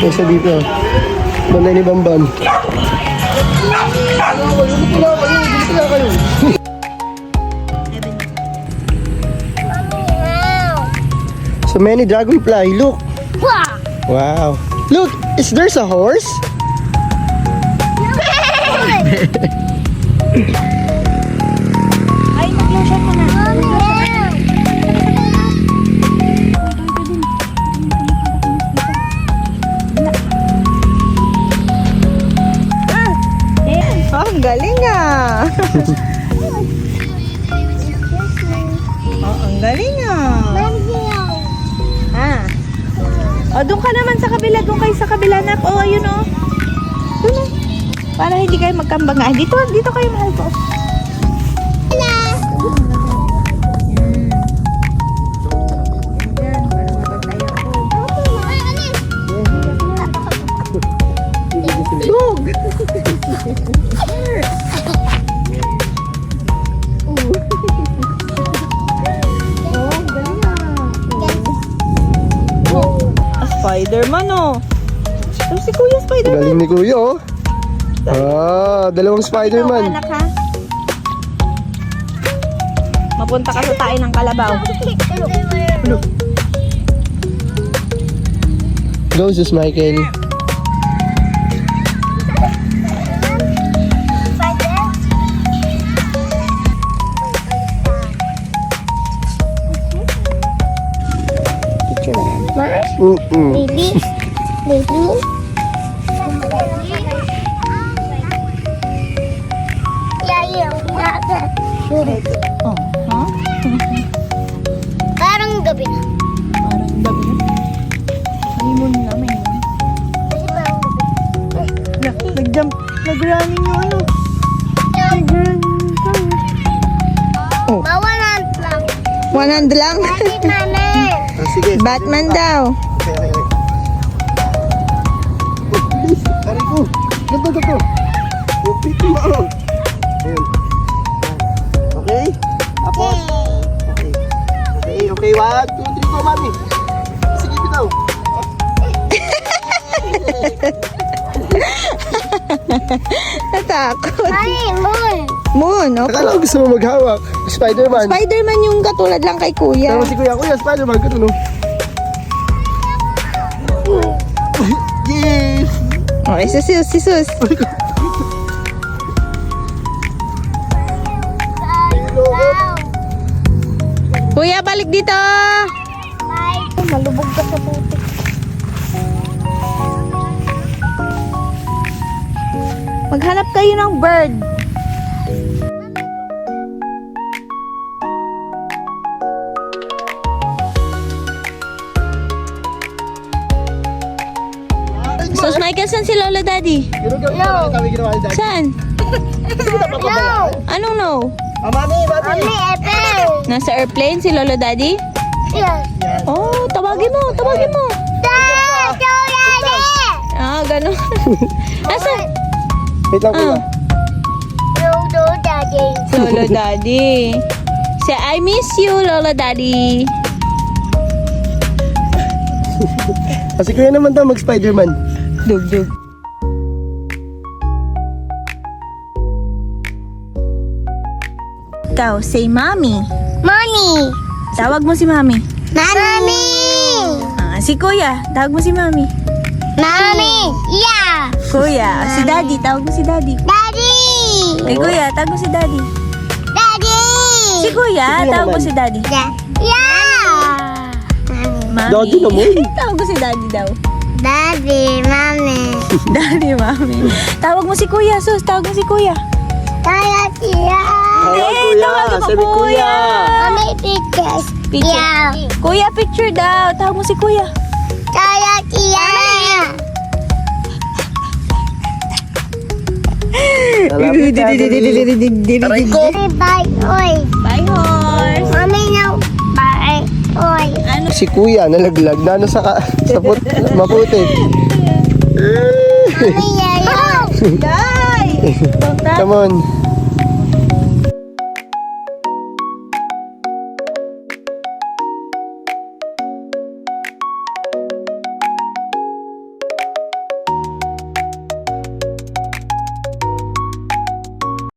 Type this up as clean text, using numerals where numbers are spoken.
Isa dito. Balay ni Bamban. So many dragonfly. Look. Wow. Look, is there's a horse? Ay, nag-lotion ko na. Oh, ang galing ah. Oh, ang galing ah. Oh, doon ka naman sa kabila. Doon kayo sa kabila na. Oh, ayun oh. Doon oh. Para hindi kayo magkambangaan. Dito kayo mahal ko. Spider-Man oh. Ito si Kuya Spider-Man. Galing ni Kuya oh. Dalawang Spider-Man. Anak ha? Mapunta ka sa tayo ng kalabaw. Go, Sus Michael. Baby. Oh, ha? Parang gabi na. Parang gabi na. Honeymoon na, may nag-jump, nag-running yung ano. Oh. Bawalan lang. 100 lang? Daddy, mami. Sige. Batman daw. Okay. Bilis. Aray ko. Ganto. Upit mo. Ayun. Okay? Apo. Okay. 1, 2, 3, go, mami. Sige, bitaw. Natakot. Mami, moon. Moon, Akala okay. ko gusto mo maghawak. Spider-Man. Spider-Man yung katulad lang kay Kuya. Tama si Kuya, Spider-Man. Ganto, no? Yes! Okay, si Sus. Kuya, balik dito! Bye. Malubog ka sa putik. Maghanap kayo ng bird. Sus Michael, saan si Lola Daddy? No. Saan? No. Anong no? Mami, Epe. Nasa airplane si Lola Daddy? Yes. Oh, tawagin mo. Dad, Daddy. Ah, ganun. Nasa? Wait lang, Kuya. No, Daddy. Lola Daddy. Say, I miss you, Lola Daddy. Kasi Kuya naman daw mag-Spider-Man. Dug. Ikaw, say mommy. Mommy. Tawag mo si mommy. Mommy. Si Kuya, tawag mo si mommy. Mommy. Yeah. Kuya, si daddy, tawag mo si daddy. Daddy. Kay Kuya, tawag mo si daddy. Daddy. Si Kuya, tawag mo si daddy. Yeah. Mommy. Daddy naman. Tawag mo si daddy daw. Daddy, mommy. Daddy, mommy. Tawag mo si Kuya, Sus, tawag mo si Kuya. Kaya siya. Tawag mo Sabi Kuya. Mommy, pictures. Picture. Yeah. Kuya, picture daw. Tawag mo si Kuya. Kaya siya. Aray ko. Bye, oy. Bye, horse. Mommy, no. Bye, oy. Ano? Si Kuya nalaglag na ano sa maputi. Mommy, yellow. Guy! Come on.